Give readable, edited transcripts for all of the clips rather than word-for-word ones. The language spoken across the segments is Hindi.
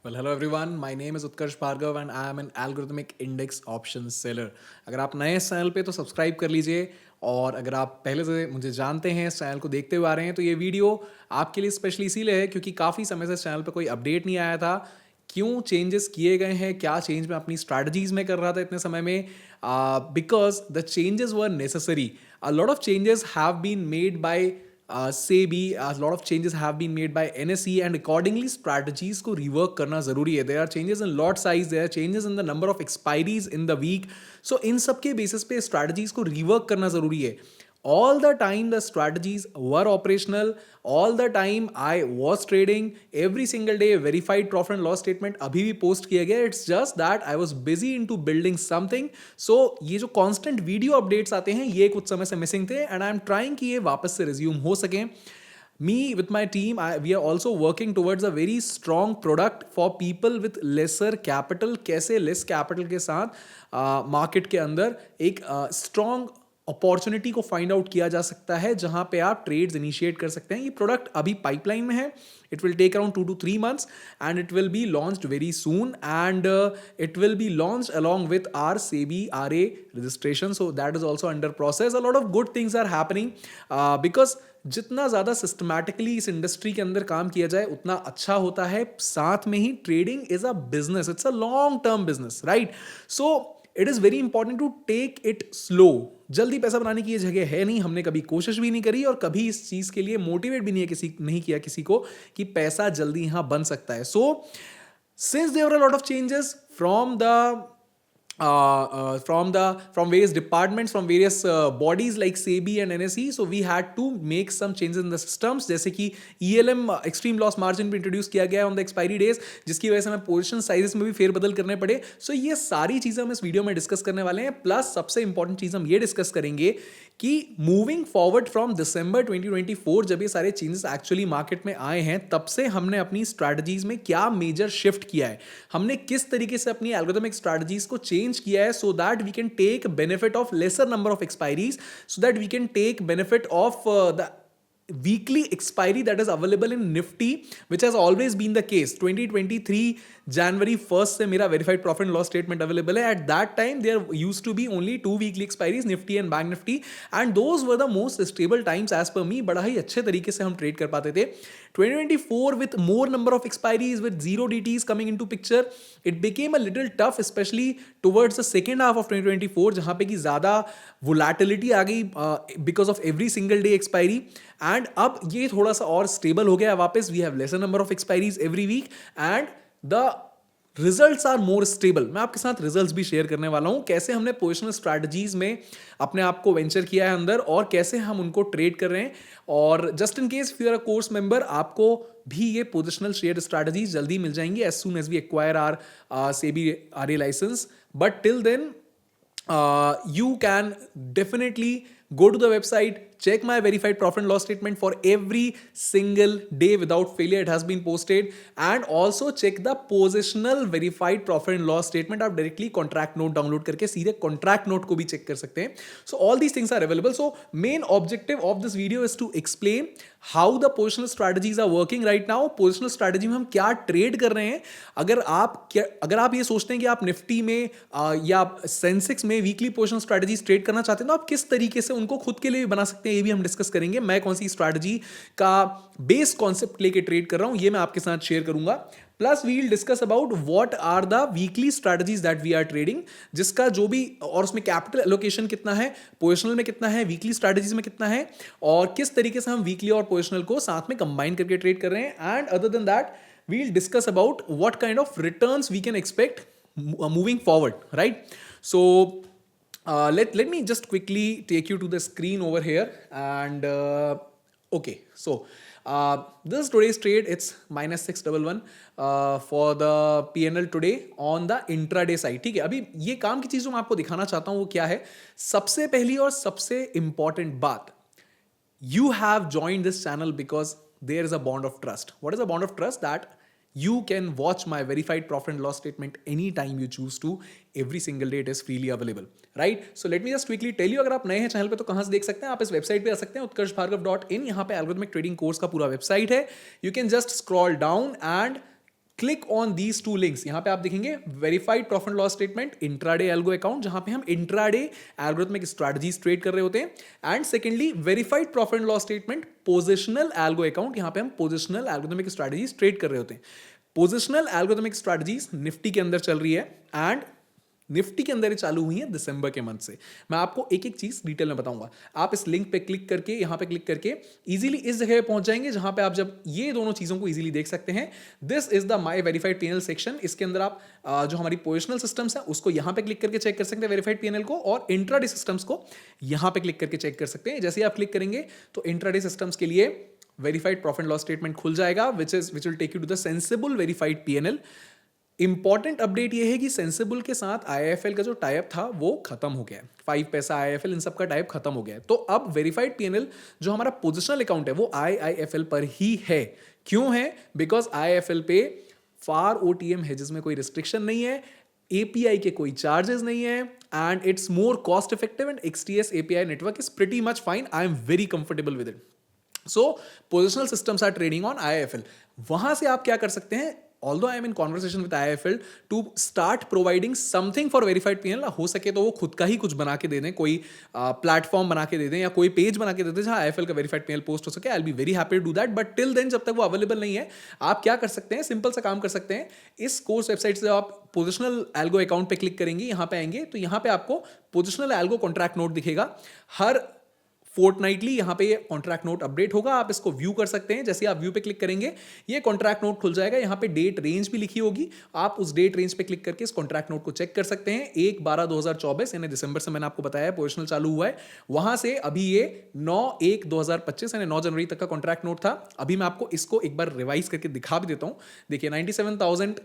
Well, hello everyone. My name is Utkarsh Bhargav and I am an algorithmic index options seller. अगर आप नए इस चैनल पे तो सब्सक्राइब कर लीजिए और अगर आप पहले से मुझे जानते हैं, इस चैनल को देखते हुए आ रहे हैं, तो ये वीडियो आपके लिए स्पेशली इसीलिए है क्योंकि काफ़ी समय से इस चैनल पे कोई अपडेट नहीं आया था। क्यों चेंजेस किए गए हैं, क्या चेंज मैं अपनी स्ट्रैटेजीज में कर रहा था इतने समय में, because the changes were necessary. A lot of changes have been made by SEBI. A lot of changes have been made by NSE and accordingly strategies को rework करना ज़रूरी है. There are changes in lot size, there are changes in the number of expiries in the week. So इन सब के basis पे strategies को rework करना ज़रूरी है. All the time the strategies were operational, all the time I was trading, every single day verified profit and loss statement अभी भी post किया गया. It's just that I was busy into building something. So ये जो constant video updates आते हैं ये कुछ समय से missing थे and I'm trying कि ये वापस से resume हो सकें. Me with my team, we are also working towards a very strong product for people with lesser capital. कैसे less capital के साथ market के अंदर एक strong अपॉर्चुनिटी को फाइंड आउट किया जा सकता है जहां पे आप ट्रेड्स इनिशिएट कर सकते हैं. ये प्रोडक्ट अभी पाइपलाइन में है. It will take around 2 to 3 months and it will be launched very soon and it will be launched along with our SEBI RA registration. So that is also under process. A lot of good things are happening because जितना ज़्यादा सिस्टमैटिकली इस इंडस्ट्री के अंदर काम किया जाए उतना अच्छा होता है. साथ में ही trading is a business, it's a long term business, right? So it is very important to take it slow. जल्दी पैसा बनाने की ये जगह है नहीं. हमने कभी कोशिश भी नहीं करी और कभी इस चीज़ के लिए मोटिवेट भी नहीं किया किसी को कि पैसा जल्दी यहाँ बन सकता है. So since there are a lot of changes from various departments, from various bodies like SEBI and NSE, so we had to make some changes in the systems. जैसे कि ELM extreme loss margin भी इंट्रोड्यूस किया गया on the expiry days, जिसकी वजह से हमें पोजिशन साइजेस में भी फेरबदल करने पड़े. सो ये सारी चीज़ें हम इस वीडियो में डिस्कस करने वाले हैं. प्लस सबसे इंपॉर्टेंट चीज़ हम ये डिस्कस करेंगे कि मूविंग फॉरवर्ड फ्रॉम दिसंबर 2024 जब ये सारे चेंजेस एक्चुअली मार्केट में आए हैं तब से हमने अपनी स्ट्रैटेजीज में क्या मेजर शिफ्ट किया है, हमने किस तरीके से अपनी एल्गोरिथमिक स्ट्रैटेजीज को चेंज किया है so that we can take benefit of lesser number of expiries, so that we can take benefit of the weekly expiry that is available in Nifty, which has always been the case. 2023 January 1st से मेरा verified profit and loss statement available है. At that time there used to be only 2 weekly expiries, Nifty and Bank Nifty, and those were the most stable times as per me. बड़ा ही अच्छे तरीके से हम ट्रेड कर पाते थे. 2024 with more number of expiries, with zero DTs coming into picture, it became a little tough, especially towards the second half of 2024 जहाँ पे कि ज़्यादा volatility आ गई because of every single day expiry. And अब ये थोड़ा सा और स्टेबल हो गया वापस. We have lesser number of expiries every week and the results are more stable. मैं आपके साथ रिजल्ट्स भी शेयर करने वाला हूं, कैसे हमने पोजिशनल स्ट्रैटेजीज में अपने आप को वेंचर किया है अंदर और कैसे हम उनको ट्रेड कर रहे हैं. और just in case if you are a course member, आपको भी ये पोजिशनल शेयर स्ट्रैटेजीज जल्दी मिल जाएंगी as soon as we acquire our SEBI RA license. But till then you can definitely go to the website, check my verified profit and loss statement for every single day without failure. It has been posted. And also check the positional verified profit and loss statement. आप directly contract note download करके सीधे contract note को भी check कर सकते हैं. So all these things are available. So main objective of this video is to explain how the positional strategies are working right now. positional strategy में हम क्या trade कर रहे हैं. अगर आप ये सोचते हैं कि आप निफ्टी में या सेंसेक्स में वीकली पोजिशनल स्ट्रैटेजीज ट्रेड करना चाहते हैं तो आप किस तरीके से उनको खुद के लिए भी बना सकते हैं, ये भी हम डिस्कस करेंगे. मैं कौन सी स्ट्रैटेजी का बेस कॉन्सेप्ट लेके ट्रेड कर रहा हूं ये मैं आपके साथ शेयर करूंगा. Plus we will discuss about what are the weekly strategies that we are trading, जिसका जो भी और उसमें कैपिटल एलोकेशन कितना है, पोजिशनल में कितना है, वीकली स्ट्रैटेजीज में कितना है और किस तरीके से हम वीकली और पोजिशनल को साथ में कंबाइन करके ट्रेड कर रहे हैं. And other than that we'll discuss about what kind of returns we can expect moving forward, right? So let me just quickly take you to the screen over here and okay, so this is today's trade. It's minus 611 for the PNL today on the intraday side. ठीक है, अभी ये काम की चीज़ जो मैं आपको दिखाना चाहता हूँ वो क्या है. सबसे पहली और सबसे important बात, you have joined this channel because there is a bond of trust. What is a bond of trust? That you can watch my verified profit and loss statement anytime you choose to. Every single day it is freely available, right? So let me just quickly tell you, अगर आप नए हैं चैनल पे तो कहाँ से देख सकते हैं. आप इस वेबसाइट पे आ सकते हैं utkarshbhargav.in. यहाँ पे एल्गोरिथमिक ट्रेडिंग कोर्स का पूरा वेबसाइट है. You can just scroll down and click on these two links. यहां पे आप देखेंगे verified profit and loss statement, intraday algo account जहां पे हम इंट्राडे एल्गोरिथमिक स्ट्रैटेजीज ट्रेड कर रहे होते हैं, and secondly verified profit and loss statement positional algo account, यहां पे हम पोजिशनल एल्गोरिथमिक स्ट्रैटेजीज ट्रेड कर रहे होते हैं। पोजिशनल एल्गोरिथमिक स्ट्रैटेजीज निफ्टी के अंदर चल रही है एंड निफ्टी के अंदर ये चालू हुई है दिसंबर के मंथ से। मैं आपको एक एक चीज डिटेल में बताऊंगा। आप इस लिंक पे क्लिक करके, यहां पे क्लिक करके इजीली इस जगह पे पहुंच जाएंगे जहां पे आप जब ये दोनों चीजों को इजीली देख सकते हैं। This is the my verified PNL section. इसके अंदर आप जो हमारी पोजिशनल सिस्टम्स है उसको यहां पे क्लिक करके चेक कर सकते हैं वेरीफाइड पीएनएल को, और इंट्राडे सिस्टम्स को यहां पे क्लिक करके चेक कर सकते हैं। जैसे ही आप क्लिक करेंगे तो इंट्राडे सिस्टम्स के लिए वेरीफाइड प्रॉफिट लॉस स्टेटमेंट खुल जाएगा, which will take you to the sensible verified PNL. Important update ये है कि सेंसिबल के साथ आईआईएफएल का जो टाइप था वो खत्म हो गया है। 5 पैसा आईआईएफएल इन सब का टाइप खत्म हो गया है। तो अब वेरीफाइड पीएनएल जो हमारा पोजिशनल अकाउंट है वो आईआईएफएल पर ही है। क्यों है? बिकॉज आईआईएफएल पे फार ओटीएम हेजेस में कोई रिस्ट्रिक्शन नहीं है, एपीआई के कोई चार्जेस नहीं है, and it's more cost effective, and XTS API network is pretty much fine. I am very comfortable with it. So positional systems are trading on IIFL. वहां से आप क्या कर सकते हैं, although I am in conversation with IIFL to start providing something for verified PNL, हो सके तो वो खुद का ही कुछ बना के दे दें, कोई प्लेटफॉर्म बना के दे दें या कोई पेज बना के दे दें जहाँ IIFL का verified PNL पोस्ट हो सके। I will be very happy to do that, but till then जब तक वो अवेलेबल नहीं है, आप क्या कर सकते हैं, सिंपल सा काम कर सकते हैं। इस कोर्स वेबसाइट से आप पोजिशनल एल्गो अकाउंट पे क्लिक करेंगे, यहाँ पे आएंगे तो यहाँ पे आपको पोजिशनल एल्गो कॉन्ट्रैक्ट नोट दिखेगा। हर फोर्टनाइटली यहाँ पे ये कॉन्ट्रैक्ट नोट अपडेट होगा, आप इसको व्यू कर सकते हैं। जैसे आप व्यू पे क्लिक करेंगे ये कॉन्ट्रैक्ट नोट खुल जाएगा, यहाँ पे डेट रेंज भी लिखी होगी। आप उस डेट रेंज पे क्लिक करके इस कॉन्ट्रैक्ट नोट को चेक कर सकते हैं। 1/12/2024 यानी दिसंबर से मैंने आपको बताया पोजिशनल चालू हुआ है, वहां से अभी ये 9/1/2025 यानी 9 जनवरी तक का कॉन्ट्रैक्ट नोट था। अभी मैं आपको इसको एक बार रिवाइज करके दिखा भी देता हूँ। देखिए 97,000,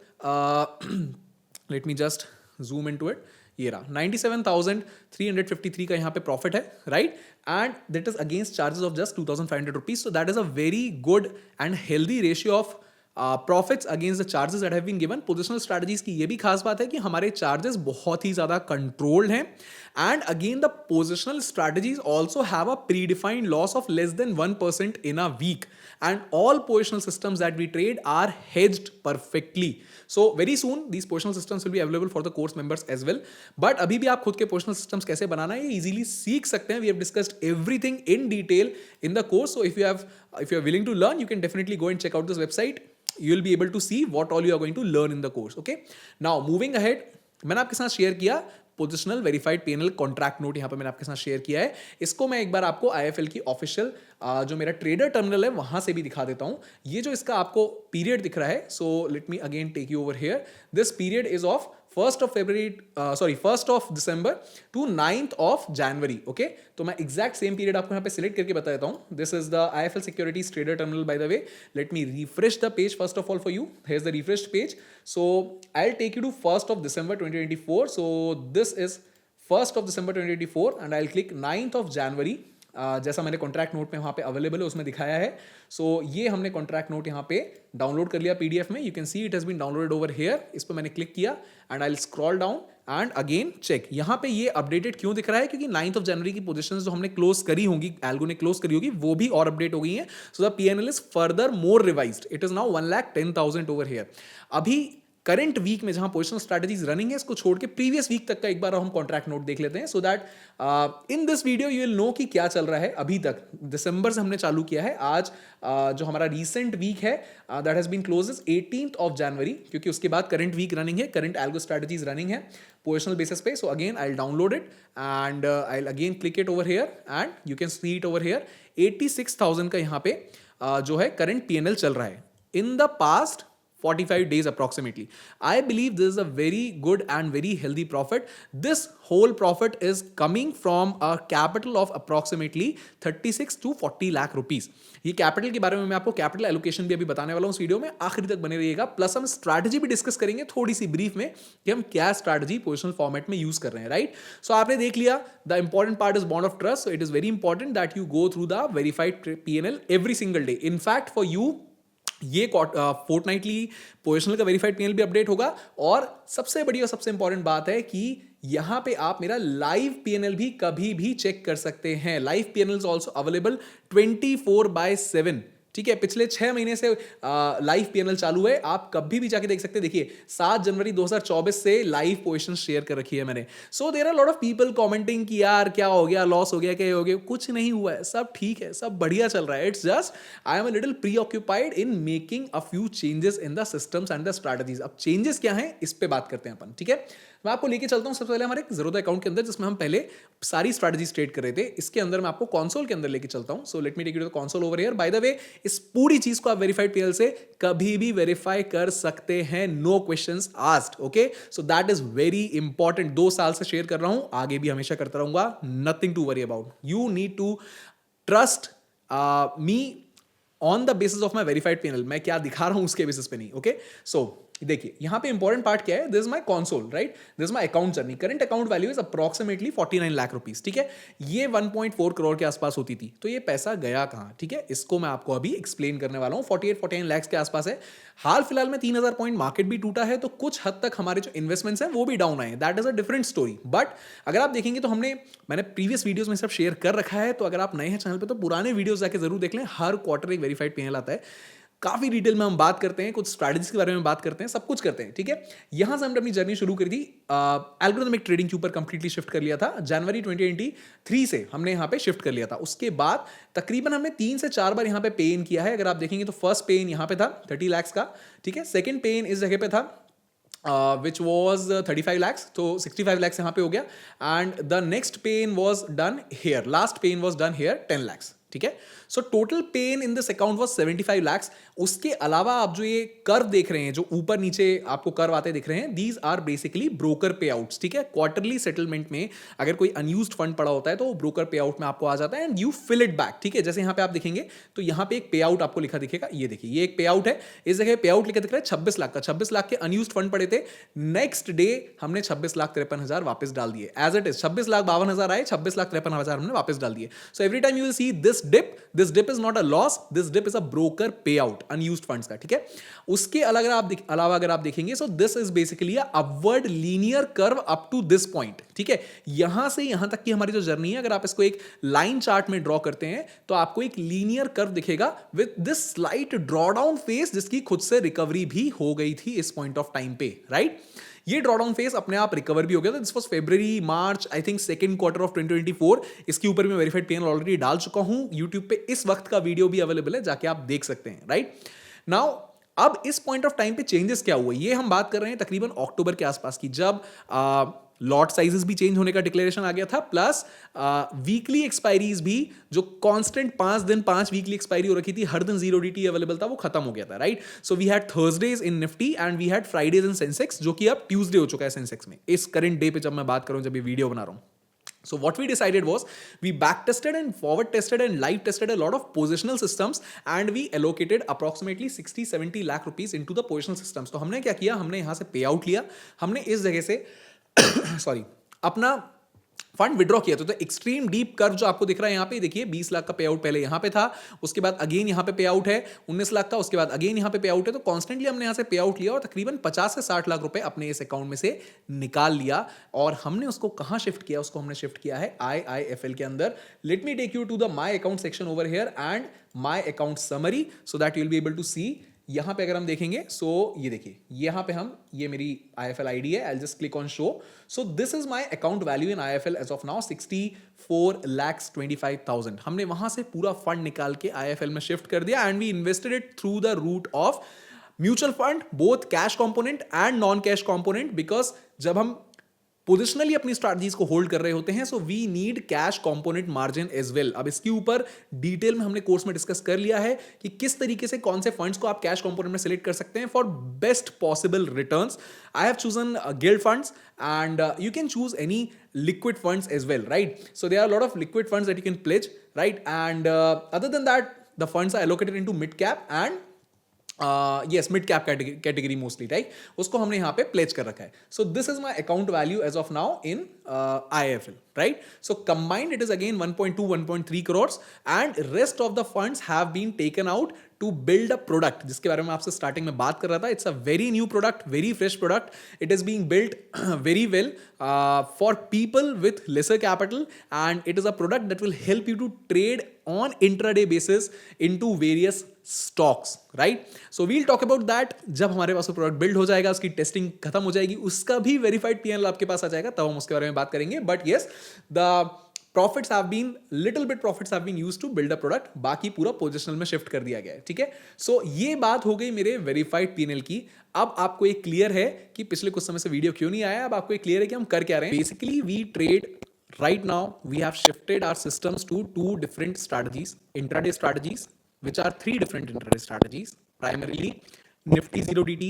let me just zoom in to it. ये रहा 97,353 का यहाँ पे प्रॉफिट है, right, and that is against charges of just 2,500 rupees. So that is a very good and healthy ratio of profits against the charges that have been given. Positional strategies की ये भी खास बात है कि हमारे चार्जेस बहुत ही ज्यादा कंट्रोल्ड हैं, and again the positional strategies also have a pre defined loss of less than 1% in a week, and all positional systems that we trade are hedged perfectly. So very soon these positional systems will be available for the course members as well. But अभी भी आप खुद के positional systems कैसे बनाना है ये easily सीख सकते हैं. We have discussed everything in detail in the course. So if you are willing to learn, you can definitely go and check out this website. You will be able to see what all you are going to learn in the course. Okay. Now moving ahead, मैंने आपके साथ शेयर किया positional verified PNL contract note, यहाँ पे मैंने आपके साथ शेयर किया है। इसको मैं एक बार आपको आईएफएल की ऑफिशियल जो मेरा ट्रेडर टर्मिनल है वहां से भी दिखा देता हूं। ये जो इसका आपको पीरियड दिख रहा है, so let me again take you over here. This period is of 1st of December to 9th of January. Okay, तो मैं एग्जैक्ट सेम पीरियड आपको यहाँ पे सिलेक्ट करके बता देता हूँ। This is the IIFL Securities trader terminal by the way. Let me refresh the page first of all for you. Here is the refreshed page. So I will take you to 1st of December 2024. So this is 1st of December 2024 and I will click 9th of January। जैसा मैंने कॉन्ट्रैक्ट नोट में वहाँ पे अवेलेबल है उसमें दिखाया है। सो ये हमने कॉन्ट्रैक्ट नोट यहाँ पे डाउनलोड कर लिया पीडीएफ में। You can see it has been downloaded over here. इस पर मैंने क्लिक किया and I will scroll down and again check. यहाँ पे ये अपडेटेड क्यों दिख रहा है? क्योंकि 9th of January की पोजीशंस जो हमने क्लोज करी होंगी, एल्गो ने क्लोज करी होगी, वो भी और अपडेट हो गई हैं। So the PNL is further more revised. It is now 1,10,000 over here. अभी करंट वीक में जहां पोजिशनल स्ट्रैटेजीज रनिंग है, इसको छोड़ के प्रीवियस वीक तक का एक बार हम कॉन्ट्रैक्ट नोट देख लेते हैं, so that in this video you will know कि क्या चल रहा है अभी तक। दिसंबर से हमने चालू किया है। आज जो हमारा रीसेंट वीक है that has been close 18th of January, क्योंकि उसके बाद करंट वीक रनिंग है, करंट एल्गो स्ट्रैटेजीज रनिंग है पोजिशनल बेसिस पे। So again I will download it and I will again click it over here and you can see it over here. 86,000 का यहाँ पे जो है करंट पीएनएल चल रहा है in the past 45 days approximately. I believe this is a very good and very healthy profit. This whole profit is coming from a capital of approximately 36 to 40 lakh rupees. ये कैपिटल के बारे में मैं आपको कैपिटल एलोकेशन भी अभी बताने वाला हूँ इस वीडियो में, आखिरी तक बने रहिएगा। प्लस हम स्ट्रैटेजी भी डिस्कस करेंगे थोड़ी सी ब्रीफ में कि हम क्या स्ट्रैटेजी पोजिशनल फॉर्मेट में यूज कर रहे हैं, राइट। सो आपने देख लिया the important part is bond of trust. So it is very important that you go through the verified PNL every single day. In fact for you ये फोर्टनाइटली पोजिशनल का वेरीफाइड पीएनएल भी अपडेट होगा। और सबसे बड़ी और सबसे इंपॉर्टेंट बात है कि यहां पे आप मेरा लाइव पीएनएल भी कभी भी चेक कर सकते हैं। Live PNL is also available 24/7, ठीक है, पिछले 6 महीने से लाइव पीएनएल चालू है, आप कभी भी जाके देख सकते हैं। देखिए 7 जनवरी 2024 से लाइव पोजीशन शेयर कर रखी है मैंने। So there are lot of people commenting कि यार क्या हो गया, लॉस हो गया, क्या हो गया। कुछ नहीं हुआ है, सब ठीक है, सब बढ़िया चल रहा है। It's just I am a little pre occupied in making a few changes in the systems and the strategies. अब चेंजेस क्या है इस पे बात करते हैं अपन, ठीक है। मैं आपको लेके चलता हूं सबसे पहले हमारे ज़ीरोधा अकाउंट के अंदर, जिसमें हम पहले सारी स्ट्रैटेजीज ट्रेड कर रहे थे। इसके अंदर मैं आपको कंसोल के अंदर लेके चलता हूं। So let me take you to the console over here. By the way, इस पूरी चीज को आप वेरीफाइड पीएल से कभी भी वेरीफाई कर सकते हैं, no questions asked. Okay, so that is very important. 2 साल से शेयर कर रहा हूं, आगे भी हमेशा करता रहूंगा। Nothing to worry about, you need to trust me on the basis of my verified panel. मैं क्या दिखा रहा हूं उसके बेसिस पे नहीं। ओके, सो देखिए यहां पे इंपॉर्टेंट पार्ट क्या है, this is my console, right, this is my account journey. Current account value is approximately 49 lakh rupees, ठीक है। ये 1.4 करोड़ के आसपास होती थी, तो ये पैसा गया कहां, ठीक है, इसको मैं आपको अभी एक्सप्लेन करने वाला हूं। 48-49 लाख के आसपास है। हाल फिलहाल में 3000 पॉइंट मार्केट भी टूटा है, तो कुछ हद तक हमारे जो इन्वेस्टमेंट्स हैं वो भी डाउन आए। That is a different story. But अगर आप देखेंगे तो मैंने प्रीवियस वीडियोस में सब शेयर कर रखा है, तो अगर आप नए हैं चैनल पे तो पुराने वीडियोस जाके जरूर देख लें। हर क्वार्टर एक वेरीफाइड पैनल आता है, काफी डिटेल में हम बात करते हैं, कुछ स्ट्रैटेजीज के बारे में बात करते हैं, सब कुछ करते हैं, ठीक है। यहां से हमने अपनी जर्नी शुरू करी थी, एल्गोरिथमिक ट्रेडिंग के ऊपर कंप्लीटली शिफ्ट कर लिया था। जनवरी 2023 से हमने यहां पे शिफ्ट कर लिया था। उसके बाद तकरीबन हमने 3 से 4 बार यहां पे पे इन किया है। अगर आप देखेंगे तो फर्स्ट पे इन यहां पे था 30 लाख का, ठीक है। सेकंड पे इन इस जगह पे था which was 35 lakhs, तो 65 lakhs यहाँ पे हो गया। And the next pay in was done here, last pay in was done here 10 lakhs, ठीक है। So total pay in in this account was 75 lakhs। उसके अलावा आप जो ये कर्व देख रहे हैं, जो ऊपर नीचे आपको कर्व आते दिख रहे हैं, दीज आर बेसिकली ब्रोकर पे आउट्स, ठीक है। क्वार्टरली सेटलमेंट में अगर कोई अनयूज्ड फंड पड़ा होता है तो वो ब्रोकर पे आउट में आपको आ जाता है and you fill it back, ठीक है। जैसे यहाँ पे आप देखेंगे तो यहाँ पे एक पे आउट आपको लिखा दिखेगा, ये देखिए ये एक पे आउट है। इस जगह पे आउट लिखा दिख रहा है 26 लाख का। 26 लाख के अनयूज्ड फंड पड़े थे, नेक्स्ट डे हमने 26,53,000 वापस डाल दिए एज इट इज। 26,52,000 आए, 26,53,000 हमने वापस डाल दिए। So every time you will see this dip is not a loss, this dip is a broker pay out unused funds का, ठीक है। उसके अलावा अगर आप देखेंगे, so this is basically a upward linear curve up to this point, ठीक है। यहां से यहां तक की हमारी जो जर्नी है, अगर आप इसको एक लाइन चार्ट में ड्रॉ करते हैं तो आपको एक लीनियर कर्व दिखेगा with this slight draw down face, जिसकी खुद से रिकवरी भी हो गई थी इस पॉइंट ऑफ टाइम पे, राइट। ये ड्रॉडाउन फेस अपने आप रिकवर भी हो गया था। This was February March, I think second quarter of 2024। इसके ऊपर मैं वेरीफाइड पैनल ऑलरेडी डाल चुका हूं यूट्यूब पे, इस वक्त का वीडियो भी अवेलेबल है, जाके आप देख सकते हैं, राइट। नाउ अब इस पॉइंट ऑफ टाइम पे चेंजेस क्या हुए, ये हम बात कर रहे हैं तकरीबन अक्टूबर के आसपास की, जब लॉट साइजेस भी चेंज होने का डिक्लेरेशन आ गया था, प्लस वीकली एक्सपायरीज भी, जो कांस्टेंट 5 दिन 5 वीकली एक्सपायरी हो रखी थी, हर दिन 0 DT अवेलेबल था, वो खत्म हो गया था, right. So we had Thursdays in Nifty and we had Fridays in Sensex, जो कि अब ट्यूसडे हो चुका है सेंसेक्स में, इस करंट डे पे जब मैं बात कर रहा हूं, जब ये वीडियो बना रहा हूं। So what we decided was we back tested and forward tested and live tested a lot of positional systems and we allocated approximately 60-70 lakh rupees into the positional systems. तो हमने क्या किया, हमने यहाँ से पे आउट लिया, हमने इस जगह से सॉरी अपना फंड विड्रॉ किया। तो एक्सट्रीम डीप कर्व जो आपको दिख रहा है यहाँ पे, देखिए 20 लाख का पे आउट पहले यहाँ पे था, उसके बाद अगेन यहाँ पे पे आउट है 19 लाख का, उसके बाद अगेन यहाँ पे पे आउट है। तो कॉन्स्टेंटली हमने यहाँ से पे आउट लिया और तकरीबन 50 से 60 लाख रुपए अपने इस अकाउंट में से निकाल लिया। और हमने उसको कहाँ शिफ्ट किया, उसको हमने शिफ्ट किया है IIFL के अंदर। Let me take you to the my account section over here and my account summary so that you will be able to see. यहां पे अगर हम देखेंगे, सो ये देखिए यहां पे ये मेरी IIFL आईडी है, I just click on show. So this is my account value in IIFL as of now 64,25,000। हमने वहां से पूरा फंड निकाल के IIFL में शिफ्ट कर दिया and we invested it through the route of mutual fund, both cash component and non cash component, because जब हम पोजिशनली अपनी स्ट्रैटेजीज को होल्ड कर रहे होते हैं, so we need cash component margin as well. अब इसके ऊपर डिटेल में हमने कोर्स में डिस्कस कर लिया है कि किस तरीके से कौन से फंड्स को आप कैश कंपोनेंट में सिलेक्ट कर सकते हैं for best possible returns. I have chosen guild funds and you can choose any liquid funds as well, right? So there are a lot of liquid funds that you can pledge, right? And other than that, the funds are allocated into mid cap and yes, mid cap category mostly, right? उसको हमने यहाँ पे pledge कर रखा है। So this is my account value as of now in IIFL, right? So combined it is again 1.2 1.3 crores and rest of the funds have been taken out to build a product जिसके बारे में आपसे स्टार्टिंग में बात कर रहा था. It's a very new product, very fresh product. It is being built very well for people with lesser capital, and it is a product that will help you to trade on intraday basis into various stocks, right? So we'll talk about that जब हमारे पास वो प्रोडक्ट बिल्ड हो जाएगा, उसकी टेस्टिंग खत्म हो जाएगी, उसका भी वेरीफाइड पीएनएल आपके पास आ जाएगा, तब हम उसके बारे में बात करेंगे. But yes, the profits have been little bit profits have been used to build a product, बाकी पूरा पोजिशनल में शिफ्ट कर दिया गया है. ठीक है, सो ये बात हो गई मेरे वेरीफाइड पीएनएल की. अब आपको एक क्लियर है कि पिछले कुछ समय से वीडियो क्यों नहीं आया. अब आपको एक क्लियर है कि हम कर क्या रहे हैं. Basically we trade right now. We have shifted our systems to two different strategies, intraday strategies, which are three different intraday strategies, primarily Nifty 0DT,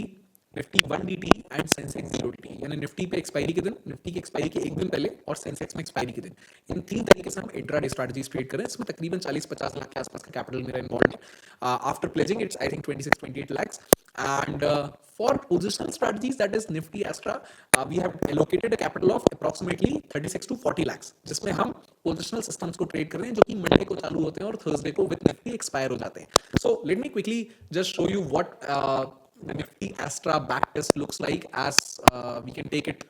Nifty 1DT and Sensex 0DT. यानी निफ्टी पे एक्सपायरी के दिन, निफ्टी की एक्सपायरी के एक दिन पहले, और सेंसेक्स में एक्सपायरी के दिन. इन तीन तरीके से हम इंट्राडे स्ट्रैटेजीज ट्रेड कर रहे हैं. इसमें तकरीबन 40-50 लाख के आसपास का कैपिटल मेरा इन्वॉल्व है. After pledging it's I think 26-28 lakhs. And for positional strategies, that is Nifty Astra, we have allocated a capital of approximately 36 to 40 lakhs, जिसमें हम positional systems को ट्रेड कर रहे हैं जो कि मंडे को चालू होते हैं और थर्सडे को विद निफ्टी एक्सपायर हो जाते हैं. So let me quickly just show you what the Nifty Astra back test looks like, as we can take it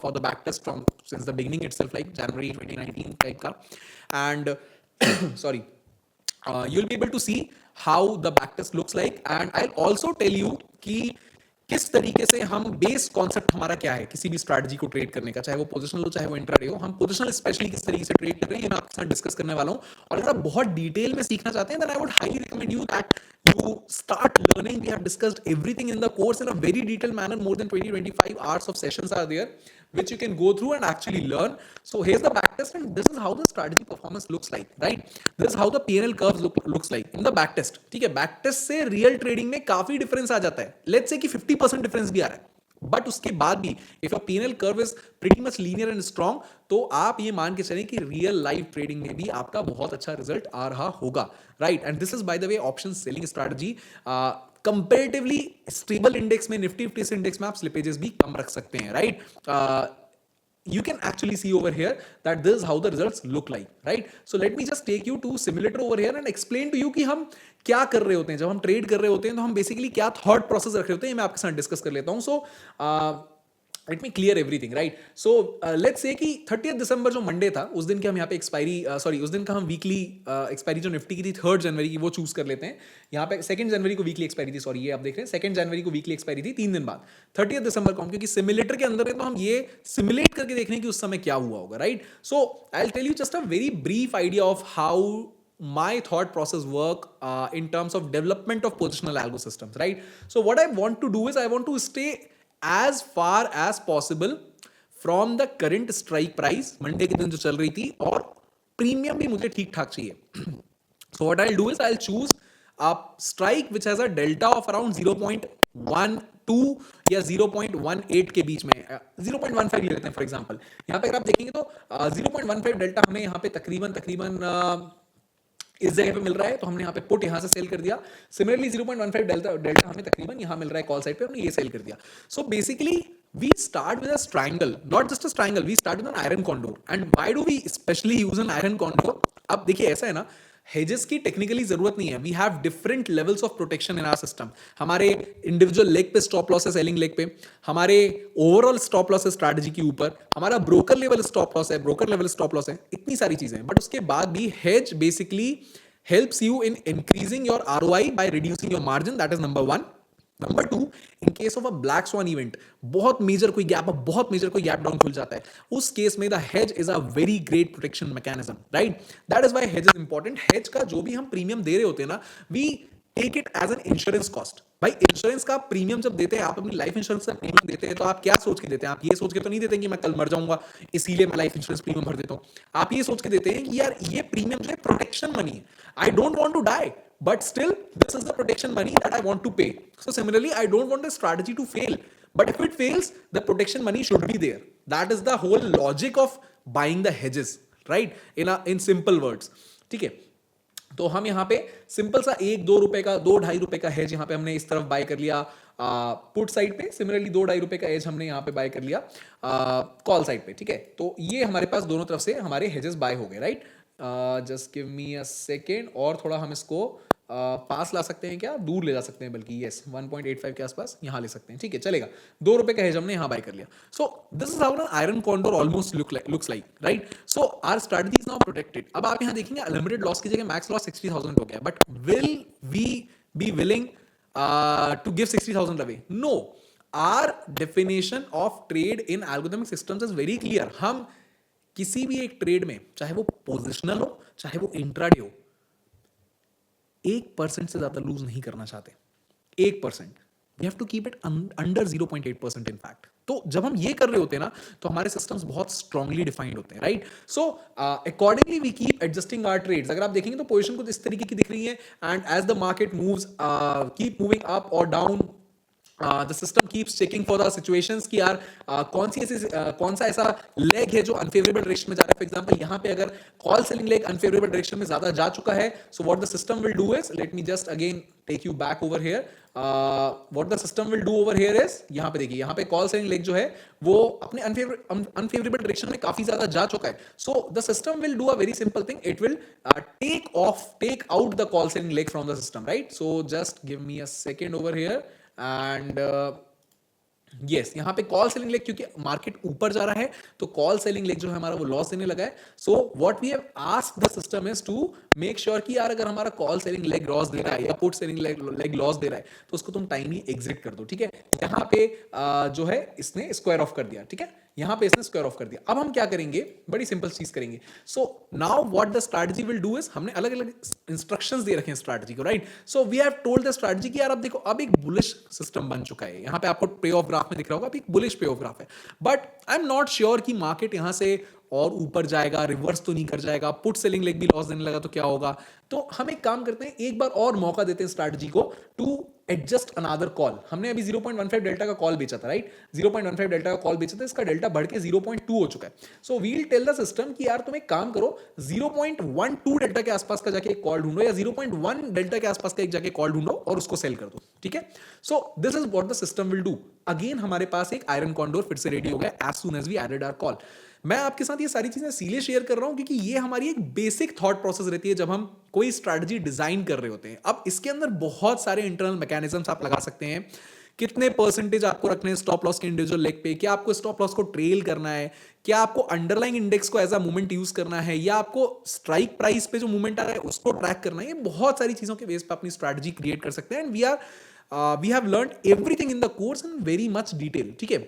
for the back test from since the beginning itself, like January 2019 type ka. And sorry, you'll be able to see how the backtest looks like, and I'll also tell you कि किस तरीके से हम बेस कॉन्सेप्ट हमारा क्या है किसी भी स्ट्रैटेजी को ट्रेड करने का, चाहे वो पोजिशनल हो चाहे वो इंट्राडे हो. हम पोजिशनल स्पेशली किस तरीके से ट्रेड कर रहे हैं ये मैं आपके साथ डिस्कस करने वाला हूं. और अगर आप बहुत डिटेल में सीखना चाहते हैं then I would highly recommend you that you start learning. We have discussed everything in the course in a very detailed manner. More than 20-25 hours of sessions are there which you can go through and actually learn. So here's the backtest, and this is how the strategy performance looks like, right? This is how the PNL curves looks like in the backtest. ठीक है, backtest से real trading में काफी difference आ जाता है. Let's say कि 50% difference भी आ रहा है, बट उसके बाद भी if your PNL curve is pretty much linear and strong, तो आप ये मान के चलें कि रियल लाइफ ट्रेडिंग में भी आपका बहुत अच्छा रिजल्ट आ रहा होगा, right? And this is by the way option selling strategy. Comparatively stable index में, निफ्टी 50 इंडेक्स में आप स्लिपेजेस भी कम रख सकते हैं, right? You can actually see over here that this is how the results look like, right? So let me just take you to simulator over here and explain to you कि हम क्या कर रहे होते हैं जब हम ट्रेड कर रहे होते हैं, तो हम बेसिकली क्या थॉट प्रोसेस रख रहे होते हैं, मैं आपके साथ डिस्कस कर लेता हूं. So let me clear everything, right? So let's say कि 30 दिसंबर जो मंडे था उस दिन के हम यहाँ पे एक्सपायरी उस दिन का हम वीकली एक्सपायरी जो निफ्टी की थी 3 जनवरी की वो चूज कर लेते हैं. यहाँ पे 2 जनवरी को वीकली एक्सपायरी थी, सॉरी ये आप देख रहे हैं 2 जनवरी को वीकली एक्सपायरी थी 3 दिन बाद. 30 दिसंबर को हम, क्योंकि सिमुलेटर के अंदर है तो हम ये सिमुलेट करके देख रहे हैं कि उस समय क्या हुआ होगा, right? So I will tell you just a very brief idea of how my thought process work in terms of development of positional algo systems, right? So what I want to do is I want to stay as far as possible from the current strike price Monday के दिन जो चल रही थी, और प्रीमियम भी मुझे ठीक ठाक चाहिए. So what I'll do is I'll choose a strike which has a delta of around 0.12 या 0.18 के बीच में, 0.15 ले लेते हैं फॉर एग्जांपल. यहाँ पे अगर आप देखेंगे तो 0.15 डेल्टा हमें यहाँ पे तकरीबन इस जगह पे मिल रहा है, तो हमने यहाँ पे पुट यहाँ से सेल कर दिया. सिमिलरली 0.15 डेल्टा हमें तकरीबन यहाँ मिल रहा है कॉल साइड पे, हमने ये सेल कर दिया. So basically we start with a triangle, not just a triangle, we start with an iron condor. And why do we especially use an iron condor? अब देखिए ऐसा है ना, हेजेस की टेक्निकली जरूरत नहीं है. We have different levels of protection in our system. हमारे इंडिविजुअल लेग पे स्टॉप लॉस है, सेलिंग लेग पे, हमारे ओवरऑल स्टॉप लॉस है स्ट्रैटेजी के ऊपर, हमारा ब्रोकर लेवल स्टॉप लॉस है, ब्रोकर लेवल स्टॉप लॉस है, इतनी सारी चीजें हैं. बट उसके बाद भी hedge basically helps you in increasing your ROI by reducing your margin. That is number one. Number two, in case of a black swan event, बहुत मेजर कोई गैप डाउन खुल जाता है, उस केस में the hedge is a very great protection mechanism, right? That is why hedge is important. Hedge का जो भी हम प्रीमियम दे रहे होते हैं ना, we take it as an insurance cost. भाई इंश्योरेंस का प्रीमियम जब देते हैं, आप अपनी लाइफ इंश्योरेंस का प्रीमियम देते हैं, तो आप क्या सोच के देते हैं? आप ये सोच के तो नहीं देते कि मैं कल मर जाऊंगा इसीलिए मैं लाइफ इंश्योरेंस प्रीमियम भर देता हूं. आप ये सोच के देते हैं कि यार ये प्रीमियम जो है प्रोटेक्शन मनी है. I don't want to die, but still this is the protection money that I want to pay. So similarly, I don't want the strategy to fail, but if it fails, the protection money should be there. That is the whole logic of buying the hedges, right? In simple words, ठीक है. तो हम यहाँ पे सिंपल सा 1-2 रुपए का, 2-2.5 रुपए का हेज यहाँ पे हमने इस तरफ बाय कर लिया पुट साइड पे. सिमिलरली 2-2.5 रुपए का हेज हमने यहाँ पे बाय कर लिया कॉल साइड पे, ठीक है. तो ये हमारे पास दोनों तरफ से हमारे हेजेस बाय हो गए, right? Just give me a second, और थोड़ा हम इसको पास ला सकते हैं, क्या दूर ले जा सकते हैं, बल्कि यस 1.85 के आसपास यहाँ ले सकते हैं, ठीक है चलेगा। ₹2 का हेज हमने यहाँ बाय कर लिया। So this is how an iron condor almost looks like, right. So our strategy is now protected. अब आप यहाँ देखेंगे अनलिमिटेड लॉस की जगह मैक्स लॉस 60,000 हो गया, but will we be willing to give 60,000 away? No. Our definition of trade in algorithmic systems is very clear. हम किसी भी एक ट्रेड में, चाहे वो पोजिशनल हो चाहे वो इंट्राडे हो, 1% से ज्यादा लूज नहीं करना चाहते। 1%, we have to keep it under 0.8% in fact. तो जब हम ये कर रहे होते हैं ना, तो हमारे सिस्टम्स बहुत स्ट्रांगली डिफाइंड होते हैं, right. So accordingly we keep adjusting our trades. अगर आप देखेंगे तो पोजीशन कुछ इस तरीके की दिख रही है, and as the market moves keep moving up और down, the system keeps checking for the situations कि यार कौन सा ऐसा लेग है जो अनफेवरेबल डायरेक्शन में जा रहा है। फॉर एग्जांपल यहाँ पे अगर call selling leg unfavourable direction में ज्यादा जा चुका है, so what the system will do is, let me just again take you back over here. What the system will do over here is, यहाँ पे देखिए, यहाँ पे कॉल सेलिंग लेग जो है वो अपने अनफेवरेबल डायरेक्शन में काफी ज्यादा जा चुका है। So the system will do a very simple thing, it will take out the call selling leg from the system, right. So just give me a second over here and yes, यहाँ पे कॉल सेलिंग लेग, क्योंकि मार्केट ऊपर जा रहा है तो कॉल सेलिंग लेग जो है हमारा वो लॉस देने लगा है। So what we have asked the system is to make sure कि यार अगर हमारा कॉल सेलिंग लेग लॉस दे रहा है या पुट सेलिंग लेग लॉस दे रहा है, तो उसको तुम टाइमली एग्जिट कर दो, ठीक है। यहाँ पे जो है इसने स्क्वायर ऑफ कर दिया, ठीक है, यहाँ पे इसने स्क्वायर ऑफ कर दिया। अब हम क्या करेंगे, बड़ी सिंपल चीज करेंगे। So now what the strategy will do is, हमने अलग अलग इंस्ट्रक्शंस दे रखे हैं स्ट्रैटेजी को, right. So we have told the strategy कि यार अब देखो, अब एक बुलिश सिस्टम बन चुका है। यहाँ पे आपको पे ऑफ ग्राफ में दिख रहा होगा, अब एक बुलिश पे ऑफ ग्राफ है, but I am not sure कि मार्केट यहाँ से और ऊपर जाएगा, रिवर्स तो नहीं कर जाएगा, पुट सेलिंग लेग भी लॉस देने लगा तो क्या होगा। तो हम एक काम करते हैं, एक बार और मौका देते हैं स्ट्रैटेजी को टू एडजस्ट अनदर कॉल। हमने अभी 0.15 डेल्टा का कॉल बेचा था, राइट, 0.15 डेल्टा का कॉल बेचा था, इसका डेल्टा बढ़ के 0.2 हो चुका है। So we'll tell the system कि यार तुम एक काम करो, 0.12 डेल्टा के आसपास का जाके एक कॉल ढूंढो, या 0.1 डेल्टा के आसपास का एक जाके कॉल ढूंढो और उसको सेल कर दो, ठीक है। सो this is what the system will do. Again हमारे पास एक आयरन कॉन्डोर फिर से रेडी हो गया as soon as we added our call. मैं आपके साथ ये सारी चीजें इसलिए शेयर कर रहा हूं क्योंकि ये हमारी एक बेसिक थॉट प्रोसेस रहती है जब हम कोई स्ट्रैटेजी डिजाइन कर रहे होते हैं। अब इसके अंदर बहुत सारे इंटरनल मैकेनिज्म्स आप लगा सकते हैं। कितने परसेंटेज आपको रखने हैं स्टॉप लॉस के इंडिविजुअल लेग पे, क्या आपको स्टॉप लॉस को ट्रेल करना है, क्या आपको अंडरलाइंग इंडेक्स को एज अ मूवमेंट यूज करना है, या आपको स्ट्राइक प्राइस पे जो मूवमेंट आ रहा है उसको ट्रैक करना है। ये बहुत सारी चीजों के बेस पे अपनी स्ट्रैटेजी क्रिएट कर सकते हैं। And we have learned everything in the course in very much detail, ठीक है।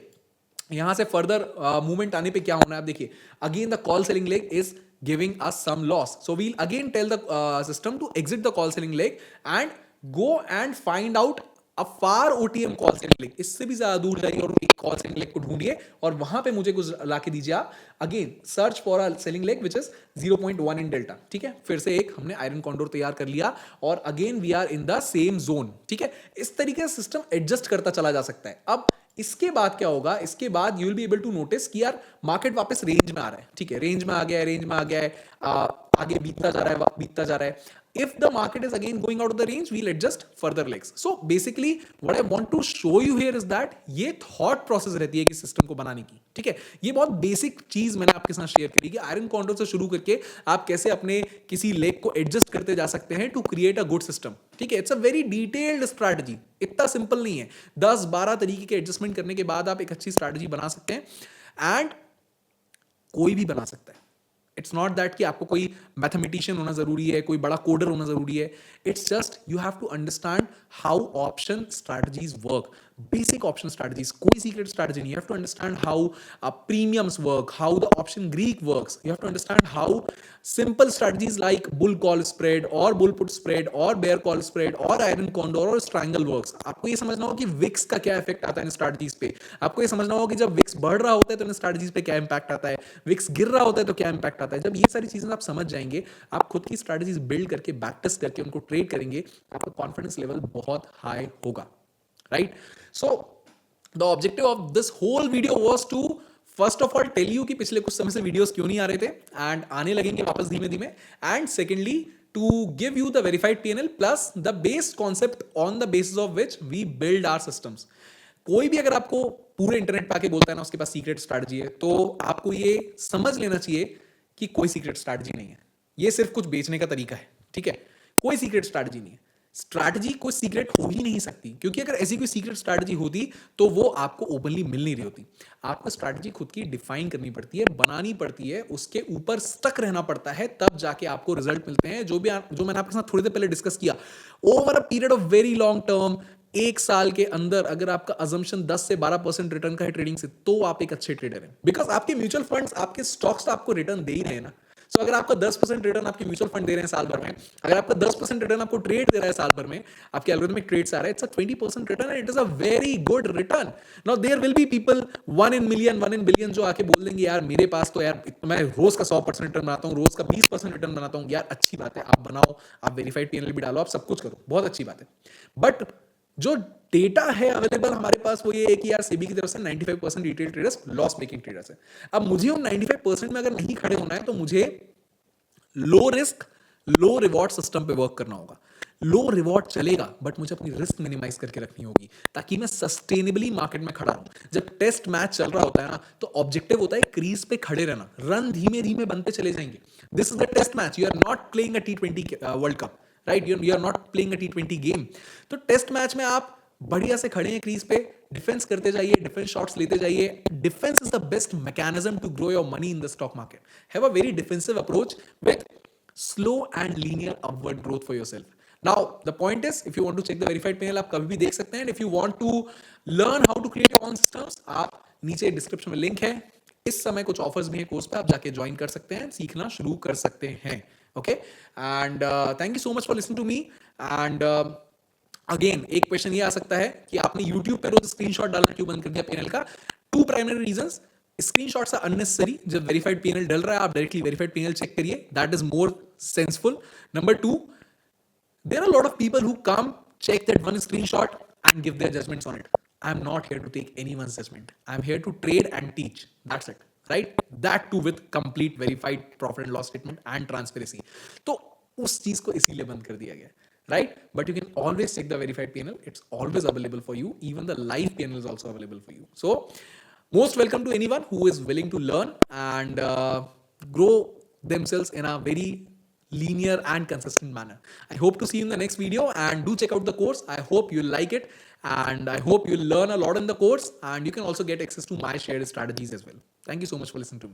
यहां से फर्दर मूवमेंट आने पे क्या होना है, आप देखिए, again the call selling leg is giving us some loss, so we'll again tell the system to exit the call selling leg and go and find out a far OTM call selling leg. इससे भी ज्यादा दूर जाइए और एक कॉल सेलिंग लेग को ढूंढिए और वहां पे मुझे कुछ लाके दीजिए आप। Again search for a selling leg which is 0.1 in delta, ठीक है। फिर से एक हमने आयरन कॉन्डोर तैयार कर लिया और again we are in the same zone, ठीक है। इस तरीके से सिस्टम एडजस्ट करता चला जा सकता है। अब इसके बाद क्या होगा, इसके बाद you will be able to notice कि यार मार्केट वापस रेंज में आ रहा है, ठीक है, रेंज में आ गया है, रेंज में आ गया है, आगे बीतता जा रहा है, बीतता जा रहा है। If the market is again going out of the range, we'll adjust further legs. So basically what I want to show you here is that ये thought process रहती है कि सिस्टम को बनाने की, ठीक है। ये बहुत बेसिक चीज मैंने आपके साथ शेयर करी कि आयरन कॉन्डोर से शुरू करके आप कैसे अपने किसी लेग को एडजस्ट करते जा सकते हैं to create a good system, ठीक है। It's a very detailed strategy, इतना सिंपल नहीं है। 10-12 तरीके के एडजस्टमेंट करने के बाद आप एक अच्छी स्ट्रैटेजी बना सकते हैं, एंड कोई भी बना सकता है। इट्स नॉट दैट कि आपको कोई मैथमेटिशियन होना जरूरी है, कोई बड़ा कोडर होना जरूरी है। It's just you have to understand how option strategies work, basic option strategies, कोई सीक्रेट स्ट्रैटेजी नहीं। You have to understand how premiums work, how the option greek works. You have to understand how simple strategies like bull call spread और बुल पुट स्प्रेड और बेयर कॉल स्प्रेड और आयरन कॉन्डोर और ट्रायंगल वर्क्स। आपको ये समझना होगा कि विक्स का क्या इफेक्ट आता है इन स्ट्रैटेजीज पे। आपको ये समझना होगा कि जब विक्स बढ़ रहा होता है तो इन स्ट्रैटेजीज पे क्या इंपैक्ट आता है, विक्स गिर रहा होता है तो क्या इंपैक्ट आता है। जब ये सारी चीजें आप समझ जाएंगे, आप खुद की स्ट्रैटेजीज बिल्ड करके बैक टेस्ट करके उनको ट्रेड करेंगे, आपका कॉन्फिडेंस लेवल बहुत हाई होगा, right. So the objective of this whole video was to first of all tell you कि पिछले कुछ समय से वीडियोस क्यों नहीं आ रहे थे एंड आने लगेंगे वापस धीमे धीमे, and secondly to give you the verified PNL plus the base concept on the basis of which we build our systems. कोई भी अगर आपको पूरे इंटरनेट पे आके बोलता है ना उसके पास सीक्रेट स्ट्रैटेजी है, तो आपको ये समझ लेना चाहिए कि कोई सीक्रेट स्ट्रैटेजी नहीं है, ये सिर्फ कुछ बेचने का तरीका है, ठीक है। कोई सीक्रेट स्ट्रैटेजी नहीं है। स्ट्रैटेजी कोई सीक्रेट हो ही नहीं सकती, क्योंकि अगर ऐसी कोई सीक्रेट स्ट्रैटेजी होती तो वो आपको ओपनली मिल नहीं रही होती। आपको स्ट्रैटेजी खुद की डिफाइन करनी पड़ती है, बनानी पड़ती है, उसके ऊपर स्टक रहना पड़ता है, तब जाके आपको रिजल्ट मिलते हैं। जो मैंने आपके साथ थोड़ी देर पहले डिस्कस किया, over a period of very long term, एक साल के अंदर अगर आपका अजम्पशन 10 से 12% रिटर्न का है ट्रेडिंग से, तो आप एक अच्छे ट्रेडर हैं, बिकॉज आपके म्यूचुअल फंड्स, आपके स्टॉक्स तो आपको रिटर्न दे ही रहे हैं ना। सो अगर आपका 10% रिटर्न आपके म्यूचुअल फंड दे रहे हैं साल भर में, अगर आपका 10% रिटर्न आपको ट्रेड दे रहा है साल भर में, आपके एल्गोरिथमिक ट्रेड्स आ रहा है, it's a 20% return and it is a very good return. Now there will be people 1 in million 1 in billion जो आके बोल देंगे यार मेरे पास तो यार मैं रोज का 100% रिटर्न बनाता हूँ, रोज का 20% रिटर्न बनाता हूँ। यार अच्छी बात है, आप बनाओ, आप वेरीफाइड पीएनएल भी डालो, आप सब कुछ करो, बहुत अच्छी बात है। बट जो डेटा है अवेलेबल हमारे पास वो ये है कि यार सेबी की तरफ से 95% retail traders loss making traders है। अब मुझे उन 95% में अगर नहीं खड़े होना है तो मुझे लो रिस्क लो रिवॉर्ड सिस्टम पे वर्क करना होगा। लो रिवॉर्ड चलेगा बट मुझे अपनी रिस्क मिनिमाइज करके रखनी होगी, ताकि मैं सस्टेनेबली मार्केट में खड़ा रहूं। जब टेस्ट मैच चल रहा होता है ना, तो ऑब्जेक्टिव होता है क्रीज पे खड़े रहना, रन धीमे धीमे बनते चले जाएंगे। This is the test match, you are not playing a T20 world cup, right? You are not playing a T20 game. तो टेस्ट मैच में आप बढ़िया से खड़े हैं क्रीज पे, डिफेंस करते जाइए, डिफेंस शॉट्स लेते जाइए। Defence is the best mechanism to grow your money in the stock market. Have a very defensive approach with slow and linear upward growth for yourself. Now the point is, if you want to check the verified panel, आप कभी भी देख सकते हैं। If you want to learn how to create your own systems, आप नीचे डिस्क्रिप्शन में लिंक है। इस समय कुछ ऑफर्स भी हैं कोर्स पे, आप जाके ज्वाइन कर सकते हैं, सीखना शुरू कर सकते हैं। Okay, and thank you so much for listening to me. And again एक क्वेश्चन ये आ सकता है कि आपने YouTube पे रोज स्क्रीनशॉट डालना क्यों बंद कर दिया पीएनएल का? Two primary reasons. Screenshots are unnecessary. जब वेरीफाइड पीएनएल डल रहा है, आप डायरेक्टली वेरीफाइड पीएनएल चेक करिए, that is more senseful. Number two, there are a lot of people who come, check that one screenshot and give their judgments on it. I'm not here to take anyone's judgment. I'm here to trade and teach. That's it, right? That too with complete verified profit and loss statement and transparency. तो उस चीज को इसीलिए बंद कर दिया गया, right? But you can always check the verified PNL. It's always available for you. Even the live PNL is also available for you. So most welcome to anyone who is willing to learn and grow themselves in a very linear and consistent manner. I hope to see you in the next video, and do check out the course. I hope you'll like it, and I hope you'll learn a lot in the course, and you can also get access to my shared strategies as well. Thank you so much for listening to me.